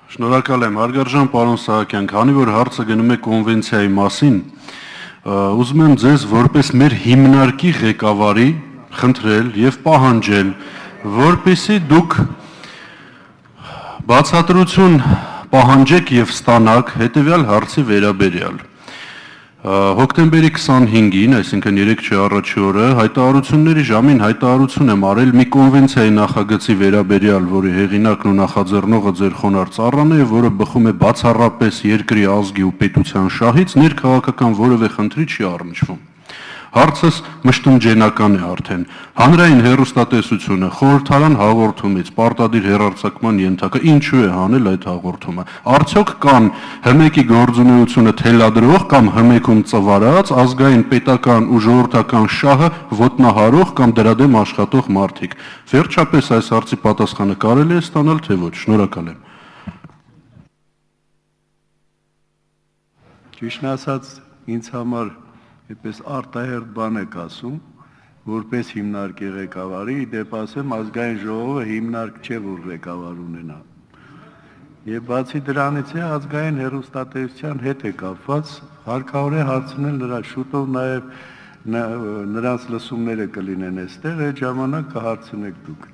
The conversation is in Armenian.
Շնորհակալ եմ, հարգարժան պարոն Սահակյան, քանի որ հարցը գնում է կոնվենցիայի մասին, ուզում եմ ձեզ որպես մեր հիմնարկի ղեկավարի խնդրել եւ պահանջել, որպեսզի դուք բացատրություն պահանջեք եւ ստանաք հետեւյալ հարցի վերաբերյալ։ Հոկտեմբերի 25-ին, այսինքն 3-ի առաջի օրը, հայտարարությունների ժամին հայտարարություն եմ արել մի կոնվենցիայի նախագծի վերաբերյալ, որի հեղինակն ու նախաձեռնողը ձեր խոնարհ ծառան է, որը բխում է բացառապես երկրի ազգի ու պետության շահից, ներքաղաքական որևէ խնդրի չի առնչվում։ Հարցս մշտումջենական է արդեն։ Հանրային հեռուստատեսությունը խորհրդարան հաղորդումից պարտադիր հեռարձակման ենթակա ինչու է հանել այդ հաղորդումը։ Արդյոք կան ՀՄԵԿ-ի գործունեությունը թելադրող կամ ՀՄԵԿ-ում ծվարած ազգային պետական ու ժողովրդական շահը ոտնահարող կամ դրա դեմ աշխատող մարդիկ։ Վերջապես այս հարցի պատասխանը կարելի է ստանալ թե ոչ։ Շնորհակալ եմ։ Ճիշտն ասած, ինձ համար այդպես արտահերթ բան եք ասում, որպես հիմնարկի ղեկավարի, դեպ ասեմ ազգային ժողովը հիմնարկ չէ, որ ղեկավար ունենա։ Եվ բացի դրանից է ազգային հեռուստատեսության հետ է կապված, հարկավոր է հարցնել նրա շուտով նաև նրանց լսումները կլինեն այստեղ, այդ ժամանակ կհարցնեք դուք։